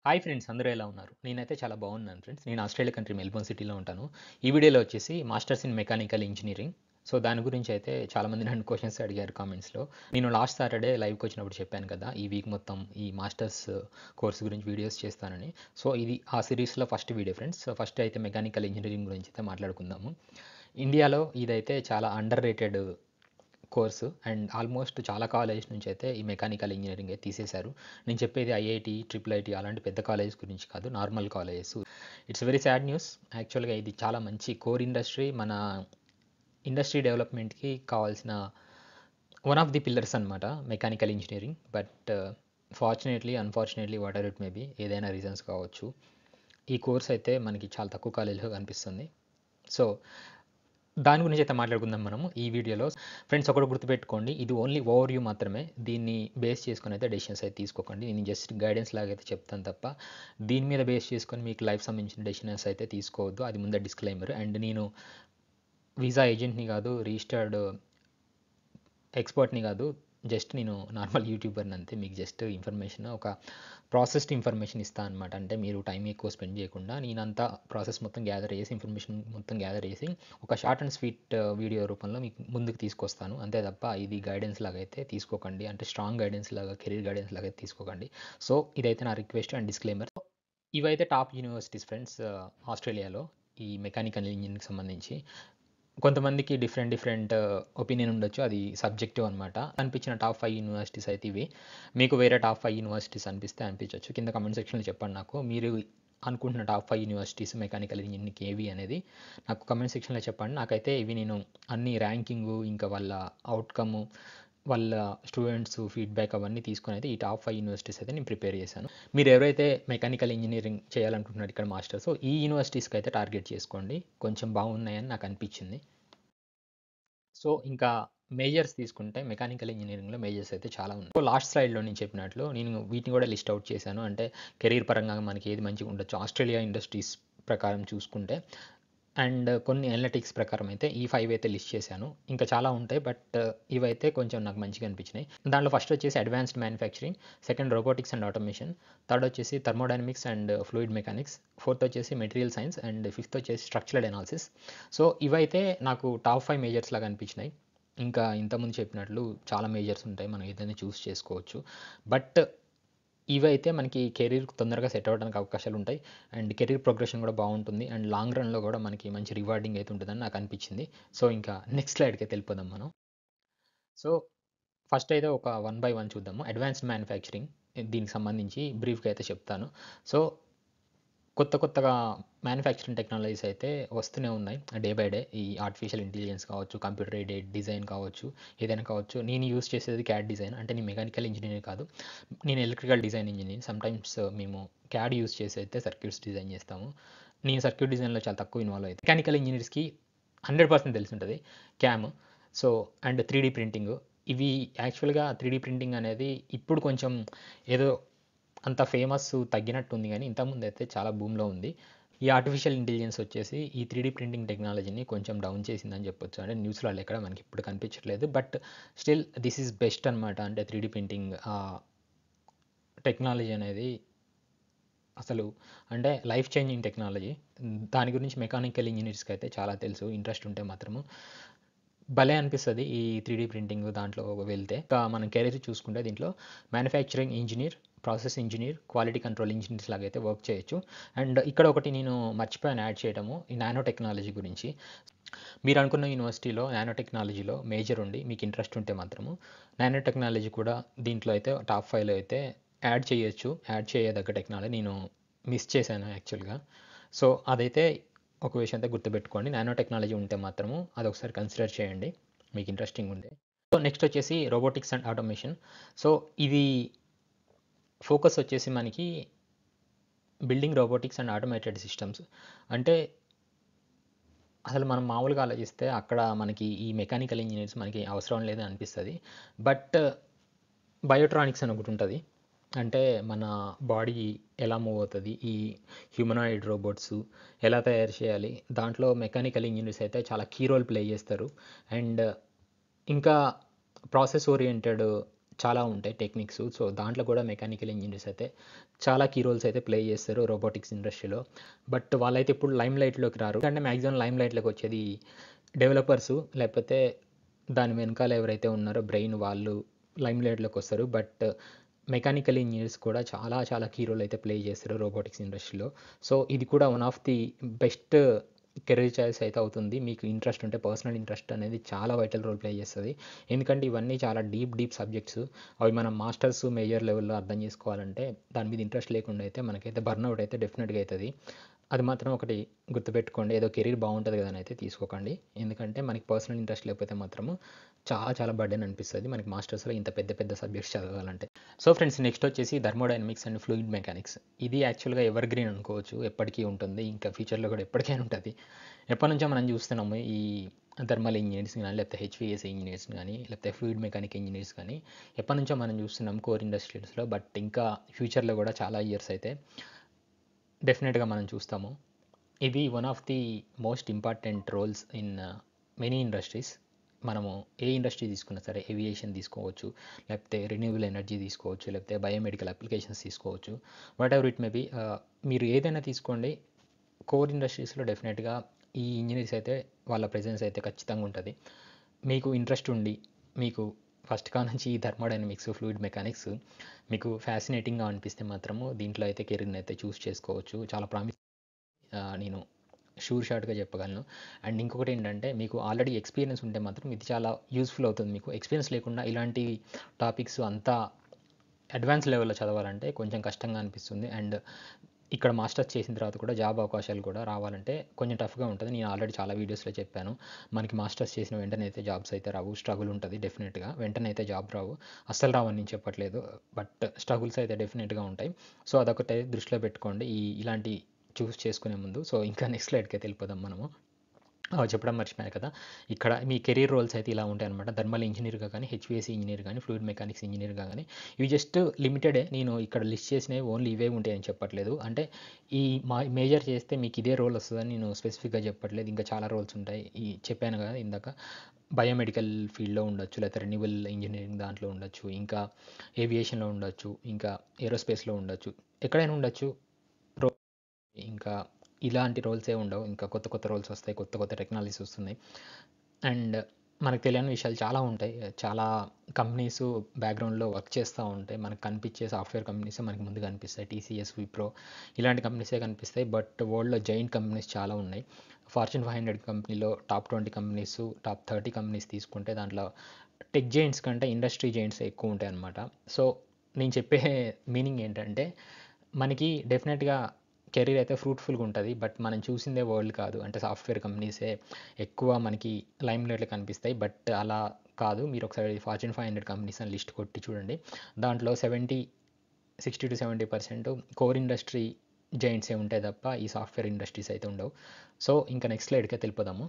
Hi friends, అందరూ ఎలా ఉన్నారు? నేనైతే చాలా బాగున్నాను ఫ్రెండ్స్. నేను ఆస్ట్రేలియా కంట్రీ మెల్బోర్న్ సిటీలో ఉంటాను. ఈ వీడియోలో వచ్చేసి masters in mechanical engineering. So, దాని గురించి అయితే చాలామంది నన్ను క్వెషన్స్ అడిగారు కామెంట్స్‌లో. నేను లాస్ట్ సాటర్డే లైవ్‌కి వచ్చినప్పుడు చెప్పాను కదా! ఈ వీక్ మొత్తం ఈ మాస్టర్స్ కోర్స్ గురించి వీడియోస్ చేస్తానని. సో, ఇది ఆ సిరీస్‌లో first video friends. So, first అయితే మెకానికల్ ఇంజినీరింగ్ గురించి అయితే మాట్లాడుకుందాము. ఇండియాలో ఇదైతే చాలా under rated course and almost చాలా కాలేజ్ నుంచి అయితే ఈ మెకానికల్ ఇంజినీరింగే తీసేశారు. నేను చెప్పేది ఐఐటీ, ట్రిపుల్ ఐటీ అలాంటి పెద్ద కాలేజెస్ గురించి కాదు. Normal colleges. It's very sad news. యాక్చువల్‌గా ఇది చాలా మంచి కోర్ ఇండస్ట్రీ. మన ఇండస్ట్రీ డెవలప్‌మెంట్‌కి కావాల్సిన వన్ ఆఫ్ ది పిల్లర్స్ అనమాట mechanical engineering. But fortunately, unfortunately whatever it may be ఏదైనా రీజన్స్ కావచ్చు. ఈ కోర్స్ అయితే మనకి చాలా తక్కువ కాలేజ్‌లో కనిపిస్తుంది. సో, దాని గురించి అయితే మాట్లాడుకుందాం మనము ఈ వీడియోలో. ఫ్రెండ్స్, ఒకటి గుర్తుపెట్టుకోండి, ఇది ఓన్లీ ఓవర్ వ్యూ మాత్రమే. దీన్ని బేస్ చేసుకొని అయితే డెసిషన్స్ అయితే తీసుకోకండి. నేను జస్ట్ గైడెన్స్ లాగా అయితే చెప్తాను తప్ప, దీని మీద బేస్ చేసుకొని మీకు లైఫ్ సంబంధించిన డెసిషన్స్ అయితే తీసుకోవద్దు. అది ముందే డిస్క్లైమర్. అండ్ నేను వీసా ఏజెంట్‌ని కాదు, రిజిస్టర్డ్ ఎక్స్‌పర్ట్‌ని కాదు. జస్ట్ నేను నార్మల్ యూట్యూబర్‌ని అంతే. మీకు జస్ట్ ఇన్ఫర్మేషన్, ఒక ప్రాసెస్డ్ ఇన్ఫర్మేషన్ ఇస్తా అనమాట. అంటే మీరు టైం ఎక్కువ స్పెండ్ చేయకుండా నేనంతా ప్రాసెస్ మొత్తం గ్యాదర్ చేసి, ఇన్ఫర్మేషన్ మొత్తం గ్యాదర్ చేసి, ఒక షార్ట్ అండ్ స్వీట్ వీడియో రూపంలో మీకు ముందుకు తీసుకొస్తాను. అంతే తప్ప ఇది గైడెన్స్ లాగా అయితే తీసుకోకండి. అంటే స్ట్రాంగ్ గైడెన్స్ లాగా, కెరీర్ గైడెన్స్ లాగా అయితే తీసుకోకండి. సో, ఇదైతే నా రిక్వెస్ట్ అండ్ డిస్క్లైమర్. ఇవైతే టాప్ యూనివర్సిటీస్ ఫ్రెండ్స్ ఆస్ట్రేలియాలో ఈ మెకానికల్ ఇంజినీరింగ్‌కి సంబంధించి. కొంతమందికి డిఫరెంట్ డిఫరెంట్ ఒపీనియన్ ఉండొచ్చు. అది సబ్జెక్టివ్ అనమాట. అనిపించిన టాప్ 5 యూనివర్సిటీస్ అయితే ఇవి. మీకు వేరే టాప్ 5 యూనివర్సిటీస్ అనిపిస్తే అనిపించొచ్చు. కింద కామెంట్ సెక్షన్‌లో చెప్పండి నాకు. మీరు అనుకుంటున్న టాప్ 5 యూనివర్సిటీస్ మెకానికల్ ఇంజినీరింగ్‌కి ఏవి అనేది నాకు కామెంట్ సెక్షన్‌లో చెప్పండి. నాకైతే ఇవి నేను అన్ని ర్యాంకింగు, ఇంకా వాళ్ళ ఔట్‌కము, వాళ్ళ స్టూడెంట్స్ ఫీడ్‌బ్యాక్ అవన్నీ తీసుకొని అయితే ఈ టాప్ 5 యూనివర్సిటీస్ అయితే నేను ప్రిపేర్ చేశాను. మీరు ఎవరైతే మెకానికల్ ఇంజినీరింగ్ చేయాలనుకుంటున్నారు ఇక్కడ మాస్టర్స్, సో ఈ యూనివర్సిటీస్‌కి అయితే టార్గెట్ చేసుకోండి. కొంచెం బాగున్నాయని నాకు అనిపించింది. సో, ఇంకా మేజర్స్ తీసుకుంటే మెకానికల్ ఇంజినీరింగ్‌లో మేజర్స్ అయితే చాలా ఉన్నాయి. సో, లాస్ట్ స్లైడ్‌లో నేను చెప్పినట్లు నేను వీటిని కూడా లిస్ట్ ఔట్ చేశాను. అంటే కెరీర్ పరంగా మనకి ఏది మంచిగా ఉండొచ్చు ఆస్ట్రేలియా ఇండస్ట్రీస్ ప్రకారం చూసుకుంటే. అండ్ కొన్ని అనలిటిక్స్ ప్రకారం అయితే ఈ 5 అయితే లిస్ట్ చేశాను. ఇంకా చాలా ఉంటాయి. బట్ ఇవైతే కొంచెం నాకు మంచిగా అనిపించినాయి. దాంట్లో ఫస్ట్ వచ్చేసి advanced manufacturing, second robotics and automation, third వచ్చేసి thermodynamics and fluid mechanics, fourth వచ్చేసి మెటీరియల్ సైన్స్ అండ్ ఫిఫ్త్ వచ్చేసి స్ట్రక్చరల్ అనాలిసిస్. సో, ఇవైతే నాకు టాప్ 5 మేజర్స్ లాగా అనిపించినాయి. ఇంకా ఇంతకుముందు చెప్పినట్లు చాలా మేజర్స్ ఉంటాయి. మనం ఏదైనా చూస్ చేసుకోవచ్చు. బట్ ఇవైతే మనకి కెరీర్ తొందరగా సెట్ అవ్వడానికి అవకాశాలు ఉంటాయి. అండ్ కెరీర్ ప్రోగ్రెషన్ కూడా బాగుంటుంది. అండ్ లాంగ్ రన్‌లో కూడా మనకి మంచి రివార్డింగ్ అయితే ఉంటుందని నాకు అనిపించింది. సో, ఇంకా నెక్స్ట్ స్లైడ్‌కి అయితే వెళ్ళిపోదాం మనం. సో, ఫస్ట్ అయితే ఒక వన్ బై వన్ చూద్దాము. అడ్వాన్స్డ్ మ్యానుఫ్యాక్చరింగ్ దీనికి సంబంధించి బ్రీఫ్‌గా అయితే చెప్తాను. సో, కొత్త కొత్తగా మ్యానుఫ్యాక్చరింగ్ టెక్నాలజీస్ అయితే వస్తూనే ఉన్నాయి డే బై డే. ఈ ఆర్టిఫిషియల్ ఇంటెలిజెన్స్ కావచ్చు, కంప్యూటర్ ఎయిడెడ్ డిజైన్ కావచ్చు, ఏదైనా కావచ్చు. నేను యూజ్ చేసేది క్యాడ్ డిజైన్. అంటే నేను మెకానికల్ ఇంజినీర్ కాదు. నేను ఎలక్ట్రికల్ డిజైన్ ఇంజినీర్. సమ్‌టైమ్స్ మేము క్యాడ్ యూజ్ చేసి అయితే సర్క్యూట్స్ డిజైన్ చేస్తాము. నేను సర్క్యూట్ డిజైన్‌లో చాలా తక్కువ ఇన్వాల్వ్ అయితా. మెకానికల్ ఇంజినీర్స్‌కి 100% తెలిసుంటది క్యామ్. సో, అండ్ 3డీ ప్రింటింగు. ఇవి యాక్చువల్‌గా 3డీ ప్రింటింగ్ అనేది ఇప్పుడు కొంచెం ఏదో అంత ఫేమస్ తగ్గినట్టుంది గానీ, ఇంతకుముందయితే చాలా బూమ్‌లో ఉంది. ఈ ఆర్టిఫిషియల్ ఇంటెలిజెన్స్ వచ్చేసి ఈ 3డీ ప్రింటింగ్ టెక్నాలజీని కొంచెం డౌన్ చేసిందని చెప్పొచ్చు. అంటే న్యూస్‌లో ఎక్కడ మనకి ఇప్పుడు కనిపించట్లేదు. But still this is best అనమాట. అంటే 3డీ ప్రింటింగ్ టెక్నాలజీ అనేది అసలు అంటే లైఫ్ చేంజింగ్ టెక్నాలజీ. దాని గురించి మెకానికల్ ఇంజినీర్స్‌కి అయితే చాలా తెలుసు. ఇంట్రెస్ట్ ఉంటే మాత్రము. భలే అనిపిస్తది ఈ 3డీ ప్రింటింగ్ దాంట్లో వెళ్తే. ఇంకా మనం కెరీర్ చూసుకుంటే దీంట్లో manufacturing engineer, process engineer, quality control engineers లాగా అయితే వర్క్ చేయొచ్చు. అండ్ ఇక్కడ ఒకటి నేను మర్చిపోయాను యాడ్ చేయడము. ఈ నానో టెక్నాలజీ గురించి. మీరు అనుకున్న యూనివర్సిటీలో నానో టెక్నాలజీలో మేజర్ ఉండి మీకు ఇంట్రెస్ట్ ఉంటే మాత్రము నానో టెక్నాలజీ కూడా దీంట్లో అయితే టాప్ 5లో అయితే యాడ్ చేయొచ్చు. యాడ్ చేయదగ్గ టెక్నాలజీ నేను మిస్ చేశాను యాక్చువల్‌గా. సో, అదైతే ఒక విషయం అయితే గుర్తుపెట్టుకోండి. నానో టెక్నాలజీ ఉంటే మాత్రము అదొకసారి కన్సిడర్ చేయండి. మీకు ఇంట్రెస్టింగ్ ఉంటే. సో, నెక్స్ట్ వచ్చేసి రోబోటిక్స్ అండ్ ఆటోమేషన్. సో, ఇది ఫోకస్ వచ్చేసి మనకి building robotics and automated systems. అంటే అసలు మనం మామూలుగా ఆలోచిస్తే అక్కడ మనకి ఈ మెకానికల్ ఇంజినీర్స్ మనకి అవసరం లేదని అనిపిస్తది. బట్ బయోట్రానిక్స్ అని ఒకటుంటది. అంటే మన బాడీ ఎలా మూవ్ అవుతది, ఈ హ్యూమనాయిడ్ రోబోట్సు ఎలా తయారు చేయాలి, దాంట్లో మెకానికల్ ఇంజినీర్స్ అయితే చాలా కీ రోల్ ప్లే చేస్తారు. అండ్ ఇంకా ప్రాసెస్ ఓరియెంటెడ్ చాలా ఉంటాయి టెక్నిక్స్. సో, దాంట్లో కూడా మెకానికల్ ఇంజినీర్స్ అయితే చాలా కీ రోల్స్ అయితే ప్లే చేస్తారు రోబోటిక్స్ ఇండస్ట్రీలో. బట్ వాళ్ళైతే ఇప్పుడు లైమ్ లైట్‌లోకి రారు. అంటే మాక్సిమం లైమ్ లైట్‌లోకి వచ్చేది డెవలపర్సు, లేకపోతే దాని వెనకాల ఎవరైతే ఉన్నారో బ్రెయిన్ వాళ్ళు లైమ్ లైట్‌లోకి వస్తారు. బట్ మెకానికల్ ఇంజినీర్స్ కూడా చాలా చాలా కీ రోల్ అయితే ప్లే చేస్తారు రోబోటిక్స్ ఇండస్ట్రీలో. సో, ఇది కూడా one of the best career choice అయితే అవుతుంది. మీకు ఇంట్రెస్ట్ ఉంటే పర్సనల్ ఇంట్రెస్ట్ అనేది చాలా వైటల్ రోల్ ప్లే చేస్తది. ఎందుకంటే ఇవన్నీ చాలా డీప్ సబ్జెక్ట్స్. అవి మనం మాస్టర్స్, మేజర్ లెవెల్‌లో అర్థం చేసుకోవాలంటే దాని మీద ఇంట్రెస్ట్ లేకుండా అయితే మనకైతే బర్న్‌ఔట్ అయితే డెఫినిట్‌గా అయితది. అది మాత్రం ఒకటి గుర్తుపెట్టుకోండి. ఏదో కెరీర్ బాగుంటది కదా అని అయితే తీసుకోకండి. ఎందుకంటే మనకి పర్సనల్ ఇంట్రెస్ట్ లేకపోతే మాత్రము చాలా చాలా బర్డెన్ అనిపిస్తది. మనకి మాస్టర్స్‌లో ఇంత పెద్ద పెద్ద సబ్జెక్ట్స్ చదవాలంటే. సో ఫ్రెండ్స్, నెక్స్ట్ వచ్చేసి థర్మోడైనమిక్స్ అండ్ ఫ్లూయిడ్ మెకానిక్స్. ఇది యాక్చువల్‌గా ఎవర్ గ్రీన్ అనుకోవచ్చు. ఎప్పటికీ ఉంటుంది. ఇంకా ఫ్యూచర్‌లో కూడా ఎప్పటికైనా ఉంటది. ఎప్పటినుంచో మనం చూస్తున్నాము ఈ థర్మల్ ఇంజినీర్స్ గానీ, లేకపోతే హెచ్‌విఎస్సీ ఇంజినీర్స్ గానీ, లేకపోతే ఫ్లూయిడ్ మెకానిక్ ఇంజినీర్స్ కానీ ఎప్పటినుంచో మనం చూస్తున్నాం కోర్ ఇండస్ట్రీస్‌లో. బట్ ఇంకా ఫ్యూచర్‌లో కూడా చాలా ఇయర్స్ అయితే డెఫినెట్‌గా మనం చూస్తాము. ఇది one of the most important roles in many industries. మనము ఏ ఇండస్ట్రీ తీసుకున్నా సరే, ఏవియేషన్ తీసుకోవచ్చు, లేకపోతే రెన్యూవబుల్ ఎనర్జీ తీసుకోవచ్చు, లేకపోతే బయోమెడికల్ అప్లికేషన్స్ తీసుకోవచ్చు. Whatever it may be, మీరు ఏదైనా తీసుకోండి, కోర్ ఇండస్ట్రీస్‌లో డెఫినెట్‌గా ఈ ఇంజినీర్స్ అయితే వాళ్ళ ప్రెజెన్స్ అయితే ఖచ్చితంగా ఉంటది. మీకు ఇంట్రెస్ట్ ఉండి, మీకు ఫస్ట్ కానుంచి ఈ థర్మోడైనమిక్స్, ఫ్లూయిడ్ మెకానిక్స్ మీకు ఫ్యాసినేటింగ్‌గా అనిపిస్తే మాత్రము దీంట్లో అయితే కెరీర్‌ని అయితే చూస్ చేసుకోవచ్చు. చాలా నేను షార్ట్‌గా చెప్పగలను. అండ్ ఇంకొకటి ఏంటంటే మీకు ఆల్రెడీ ఎక్స్‌పీరియన్స్ ఉంటే మాత్రం ఇది చాలా యూజ్‌ఫుల్ అవుతుంది మీకు. ఎక్స్‌పీరియన్స్ లేకుండా ఇలాంటి టాపిక్స్ అంతా అడ్వాన్స్ లెవెల్‌లో చదవాలంటే కొంచెం కష్టంగా అనిపిస్తుంది. అండ్ ఇక్కడ మాస్టర్స్ చేసిన తర్వాత కూడా జాబ్ అవకాశాలు కూడా రావాలంటే కొంచెం టఫ్‌గా ఉంటది. నేను ఆల్రెడీ చాలా వీడియోస్‌లో చెప్పాను. మనకి మాస్టర్స్ చేసిన వెంటనే అయితే జాబ్స్ అయితే రావు. స్ట్రగుల్ ఉంటది డెఫినిట్‌గా. వెంటనే అయితే జాబ్ రావు. అస్సలు రావని నేను చెప్పట్లేదు. బట్ స్ట్రగుల్స్ అయితే డెఫినిట్‌గా ఉంటాయి. సో, అదొకటి దృష్టిలో పెట్టుకోండి ఇలాంటి చూస్ చేసుకునే ముందు. సో, ఇంకా నెక్స్ట్ స్లైడ్‌కైతే వెళ్ళిపోదాం మనము. చెప్పడం మర్చిపోయాను కదా! ఇక్కడ మీ కెరీర్ రోల్స్ అయితే ఇలా ఉంటాయన్నమాట. థర్మల్ ఇంజినీర్‌గా కానీ, హెచ్‌విఎస్సీ ఇంజినీర్ గానీ, ఫ్లూయిడ్ మెకానిక్స్ ఇంజినీర్‌గా గానీ, ఇవి జస్ట్ లిమిటెడే. నేను ఇక్కడ లిస్ట్ చేసినవి ఓన్లీ ఇవే ఉంటాయని చెప్పట్లేదు. అంటే ఈ మేజర్ చేస్తే మీకు ఇదే రోల్ వస్తదని నేను స్పెసిఫిక్‌గా చెప్పట్లేదు. ఇంకా చాలా రోల్స్ ఉంటాయి. చెప్పాను కదా ఇందాక, బయోమెడికల్ ఫీల్డ్‌లో ఉండొచ్చు, లేకపోతే రెన్యూవబుల్ ఇంజినీరింగ్ దాంట్లో ఉండొచ్చు, ఇంకా ఏవియేషన్‌లో ఉండొచ్చు, ఇంకా ఏరోస్పేస్‌లో ఉండొచ్చు. ఎక్కడైనా ఉండొచ్చు. ఇంకా ఇలాంటి రోల్సే ఉండవు. ఇంకా కొత్త కొత్త రోల్స్ వస్తాయి. కొత్త కొత్త టెక్నాలజీస్ వస్తున్నాయి. అండ్ మనకు తెలియని విషయాలు చాలా ఉంటాయి. చాలా కంపెనీస్ బ్యాక్‌గ్రౌండ్‌లో వర్క్ చేస్తా ఉంటాయి. మనకు కనిపించే సాఫ్ట్‌వేర్ కంపెనీసే మనకు ముందు కనిపిస్తాయి. టీసీఎస్, విప్రో ఇలాంటి కంపెనీసే కనిపిస్తాయి. బట్ వరల్డ్‌లో జైంట్ కంపెనీస్ చాలా ఉన్నాయి. ఫార్చ్యూన్ 500 కంపెనీలో టాప్ 20 కంపెనీస్, టాప్ 30 కంపెనీస్ తీసుకుంటే దాంట్లో టెక్ జైంట్స్ కంటే ఇండస్ట్రీ జైంట్సే ఎక్కువ ఉంటాయన్నమాట. సో, నేను చెప్పే మీనింగ్ ఏంటంటే మనకి డెఫినెట్‌గా కెరీర్ అయితే ఫ్రూట్‌ఫుల్‌గా ఉంటది. బట్ మనం చూసిందే వరల్డ్ కాదు. అంటే సాఫ్ట్‌వేర్ కంపెనీసే ఎక్కువ మనకి లైమ్‌లైట్‌లో కనిపిస్తాయి. బట్ అలా కాదు. మీరు ఒకసారి ఫార్చ్యూన్ 500 కంపెనీస్ అని లిస్ట్ కొట్టి చూడండి. దాంట్లో 60-70% కోర్ ఇండస్ట్రీ జైంట్సే ఉంటాయి తప్ప ఈ సాఫ్ట్‌వేర్ ఇండస్ట్రీస్ అయితే ఉండవు. సో, ఇంకా నెక్స్ట్ స్లైడ్‌కైతే వెళ్ళిపోదాము.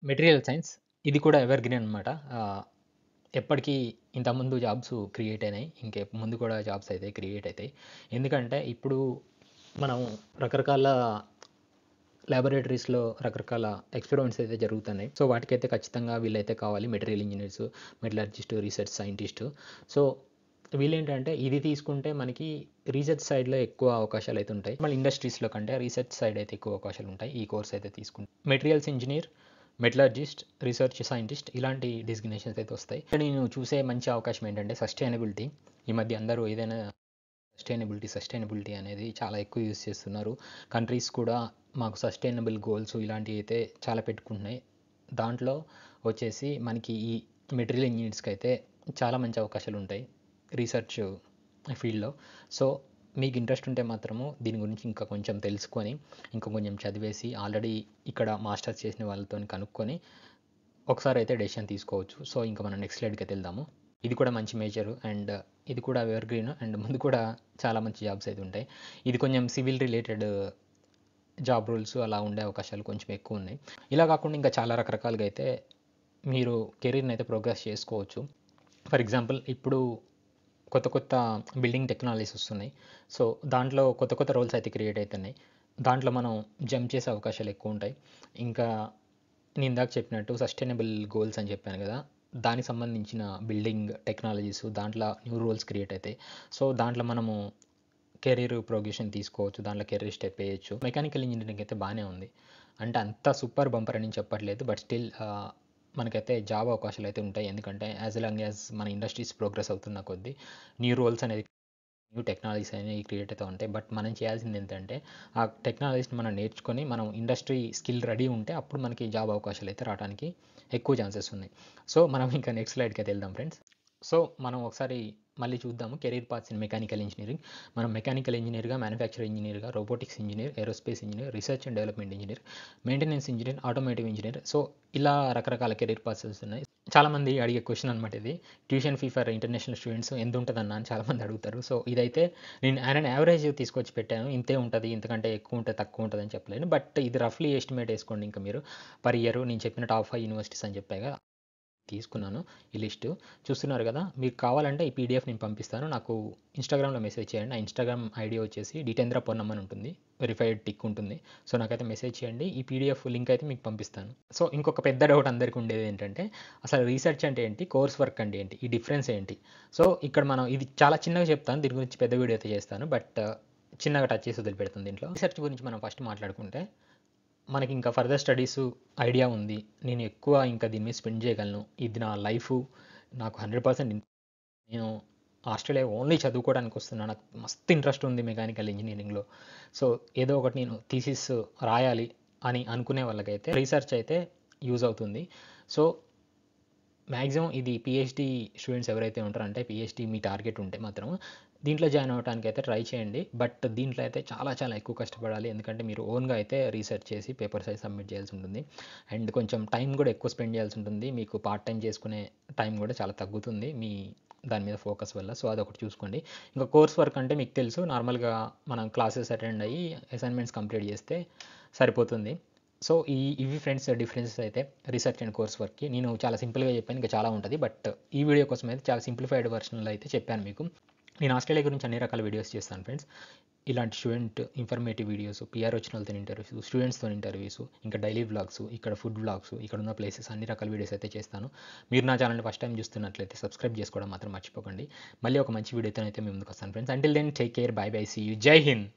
మెటీరియల్ సైన్స్ ఇది కూడా ఎవర్ గ్రీన్ అనమాట. ఎప్పటికీ ఇంతకుముందు జాబ్స్ క్రియేట్ అయినాయి. ముందు కూడా జాబ్స్ అయితే క్రియేట్ అయితాయి. ఎందుకంటే ఇప్పుడు మనం రకరకాల ల్యాబొరేటరీస్‌లో రకరకాల ఎక్స్‌పెరిమెంట్స్ అయితే జరుగుతున్నాయి. సో, వాటికైతే ఖచ్చితంగా వీళ్ళైతే కావాలి. Material engineers, metallurgist, research scientist. So, వీళ్ళేంటంటే ఇది తీసుకుంటే మనకి రీసెర్చ్ సైడ్‌లో ఎక్కువ అవకాశాలైతే ఉంటాయి. మళ్ళీ ఇండస్ట్రీస్‌లో కంటే రీసెర్చ్ సైడ్ అయితే ఎక్కువ అవకాశాలుంటాయి. ఈ కోర్స్ అయితే తీసుకుంటే. Materials engineer, metallurgist, research scientist ఇలాంటి డిజిగ్నేషన్స్ అయితే వస్తాయి. ఇక్కడ నేను చూసే మంచి అవకాశం ఏంటంటే సస్టైనబిలిటీ. ఈ మధ్య అందరూ ఏదైనా సస్టైనబిలిటీ అనేది చాలా ఎక్కువ యూజ్ చేస్తున్నారు. కంట్రీస్ కూడా మాకు సస్టైనబుల్ గోల్స్ ఇలాంటివి అయితే చాలా పెట్టుకుంటున్నాయి. దాంట్లో వచ్చేసి మనకి ఈ మెటీరియల్ ఇంజినీర్స్‌కి అయితే చాలా మంచి అవకాశాలు ఉంటాయి రీసెర్చ్ ఫీల్డ్‌లో. సో, మీకు ఇంట్రెస్ట్ ఉంటే మాత్రము దీని గురించి ఇంకా కొంచెం తెలుసుకొని, ఇంకా కొంచెం చదివేసి ఆల్రెడీ ఇక్కడ మాస్టర్స్ చేసిన వాళ్ళతోని కనుక్కొని ఒకసారి అయితే డెసిషన్ తీసుకోవచ్చు. సో, ఇంకా మనం నెక్స్ట్ స్లైడ్‌కైతే వెళ్దాము. ఇది కూడా మంచి మేజర్ అండ్ ఇది కూడా ఎవర్ గ్రీన్ అండ్ ముందు కూడా చాలా మంచి జాబ్స్ అయితే ఉంటాయి. ఇది కొంచెం సివిల్ రిలేటెడ్ జాబ్ రోల్స్ అలా ఉండే అవకాశాలు కొంచెం ఎక్కువ ఉన్నాయి. ఇలా కాకుండా ఇంకా చాలా రకరకాలుగా అయితే మీరు కెరీర్‌ని అయితే ప్రోగ్రెస్ చేసుకోవచ్చు. ఫర్ ఎగ్జాంపుల్ ఇప్పుడు కొత్త కొత్త బిల్డింగ్ టెక్నాలజీస్ వస్తున్నాయి. సో, దాంట్లో కొత్త కొత్త రోల్స్ అయితే క్రియేట్ అయితున్నాయి. దాంట్లో మనం జంప్ చేసే అవకాశాలు ఎక్కువ ఉంటాయి. ఇంకా నేను ఇందాక చెప్పినట్టు సస్టైనబుల్ గోల్స్ అని చెప్పాను కదా! దానికి సంబంధించిన బిల్డింగ్ టెక్నాలజీస్ దాంట్లో న్యూ రోల్స్ క్రియేట్ అవుతాయి. సో దాంట్లో మనము కెరీర్ ప్రోగ్రెషన్ తీసుకోవచ్చు, దాంట్లో కెరీర్ స్టెప్ వేయొచ్చు. మెకానికల్ ఇంజనీరింగ్ అయితే బాగానే ఉంది, అంటే అంత సూపర్ బంపర్ అని చెప్పట్లేదు, బట్ స్టిల్ మనకైతే జాబ్ అవకాశాలు అయితే ఉంటాయి. ఎందుకంటే యాజ్ లాంగ్ యాజ్ మన ఇండస్ట్రీస్ ప్రోగ్రెస్ అవుతున్న కొద్దీ న్యూ రోల్స్ అనేది, న్యూ టెక్నాలజీస్ అనేవి క్రియేట్ అవుతూ ఉంటాయి. బట్ మనం చేయాల్సింది ఏంటంటే ఆ టెక్నాలజీస్ని మనం నేర్చుకొని మనం ఇండస్ట్రీ స్కిల్ రెడీ ఉంటే అప్పుడు మనకి జాబ్ అవకాశాలు అయితే రావడానికి ఎక్కువ ఛాన్సెస్ ఉన్నాయి. సో మనం ఇంకా నెక్స్ట్ స్లైడ్కి అయితే వెళ్దాం ఫ్రెండ్స్. సో మనం ఒకసారి మళ్ళీ చూద్దాము career paths in mechanical engineering. మనం మెకానికల్ ఇంజనీర్గా, మ్యానుఫ్యాక్చరింగ్ ఇంజనీర్గా, robotics engineer, aerospace engineer, research and development engineer, maintenance engineer, automotive engineer, so ఇలా రకరకాల కెరీర్ పాత్స్ ఉన్నాయి. చాలామంది అడిగే క్వశ్చన్ అనమాట ఇది, tuition fee for international students ఎంత ఉంటుందన్న అని చాలామంది అడుగుతారు. సో ఇదైతే నేను ఆయన యావరేజ్ తీసుకొచ్చి పెట్టాను, ఇంతే ఉంటుంది, ఇంతకంటే ఎక్కువ ఉంటుంది తక్కువ ఉంటుంది అని చెప్పలేను, బట్ ఇది రఫ్లీ ఎస్టిమేట్ వేసుకోండి. ఇంకా మీరు పర్ ఇయర్ నేను చెప్పిన టాప్ 5 యూనివర్సిటీస్ అని చెప్పాయి కదా, తీసుకున్నాను ఈ లిస్టు చూస్తున్నారు కదా. మీకు కావాలంటే ఈ పీడిఎఫ్ నేను పంపిస్తాను, నాకు ఇన్స్టాగ్రామ్లో మెసేజ్ చేయండి. నా ఇన్స్టాగ్రామ్ ఐడి వచ్చేసి డిటేంద్ర పొన్నం అని ఉంటుంది, వెరిఫైడ్ టిక్ ఉంటుంది. సో నాకైతే మెసేజ్ చేయండి, ఈ పీడిఎఫ్ లింక్ అయితే మీకు పంపిస్తాను. సో ఇంకొక పెద్ద డౌట్ అందరికీ ఉండేది ఏంటంటే అసలు రీసెర్చ్ అంటే ఏంటి, కోర్స్ వర్క్ అంటే ఏంటి, ఈ డిఫరెన్స్ ఏంటి. సో ఇక్కడ మనం ఇది చాలా చిన్నగా చెప్తాను, దీని గురించి పెద్ద వీడియో అయితే చేస్తాను, బట్ చిన్నగా టచ్ చేసి వదిలిపెడుతుంది. దీంట్లో రీసెర్చ్ గురించి మనం ఫస్ట్ మాట్లాడుకుంటే మనకి ఇంకా ఫర్దర్ స్టడీస్ ఐడియా ఉంది, నేను ఎక్కువ ఇంకా దీని మీద స్పెండ్ చేయగలను, ఇది నా లైఫ్, నాకు 100% నేను ఆస్ట్రేలియా ఓన్లీ చదువుకోవడానికి వస్తున్నాను, నాకు మస్తు ఇంట్రెస్ట్ ఉంది మెకానికల్ ఇంజనీరింగ్లో, సో ఏదో ఒకటి నేను థీసిస్ రాయాలి అని అనుకునే వాళ్ళకైతే రీసెర్చ్ అయితే యూజ్ అవుతుంది. సో మ్యాక్సిమం ఇది పిహెచ్డి స్టూడెంట్స్ ఎవరైతే ఉంటారో, అంటే పిహెచ్డి మీ టార్గెట్ ఉంటే మాత్రం దీంట్లో జాయిన్ అవ్వడానికి అయితే ట్రై చేయండి. బట్ దీంట్లో అయితే చాలా చాలా ఎక్కువ కష్టపడాలి, ఎందుకంటే మీరు ఓన్గా అయితే రీసెర్చ్ చేసి పేపర్స్ అయితే సబ్మిట్ చేయాల్సి ఉంటుంది, అండ్ కొంచెం టైం కూడా ఎక్కువ స్పెండ్ చేయాల్సి ఉంటుంది. మీకు పార్ట్ టైం చేసుకునే టైం కూడా చాలా తగ్గుతుంది మీ దాని మీద ఫోకస్ వల్ల. సో అదొకటి చూసుకోండి. ఇంకా కోర్స్ వర్క్ అంటే మీకు తెలుసు, నార్మల్గా మనం క్లాసెస్ అటెండ్ అయ్యి అసైన్మెంట్స్ కంప్లీట్ చేస్తే సరిపోతుంది. సో ఇవి ఫ్రెండ్స్ డిఫరెన్సెస్ అయితే రీసెర్చ్ అండ్ కోర్స్ వర్క్కి. నేను చాలా సింపుల్గా చెప్పాను, ఇంకా చాలా ఉంటుంది, బట్ ఈ వీడియో కోసం అయితే చాలా సింప్లిఫైడ్ వర్షన్లో అయితే చెప్పాను మీకు. నేను ఆస్ట్రేలియా గురించి అన్ని రకాల వీడియోస్ చేస్తాను ఫ్రెండ్స్, ఇలాంటి స్టూడెంట్ ఇన్ఫర్మేటివ్ వీడియోస్, పిఆర్ వచ్చిన వాళ్ళతో ఇంటర్వ్యూస్, స్టూడెంట్స్తో ఇంటర్వ్యూస్, ఇంకా డైలీ వ్లాగ్స్, ఇక్కడ ఫుడ్ వ్లాగ్స్, ఇక్కడ ఉన్న ప్లేసెస్, అన్ని రకాల వీడియోస్ అయితే చేస్తాను. మీరు నా ఛానల్ని ఫస్ట్ టైం చూస్తున్నట్లయితే సబ్స్క్రైబ్ చేసుకోవడం మాత్రం మర్చిపోకండి. మళ్ళీ ఒక మంచి వీడియోతో అయితే మేము ముందుకు వస్తాను friends. Until then take care, bye bye, see you, Jai Hind.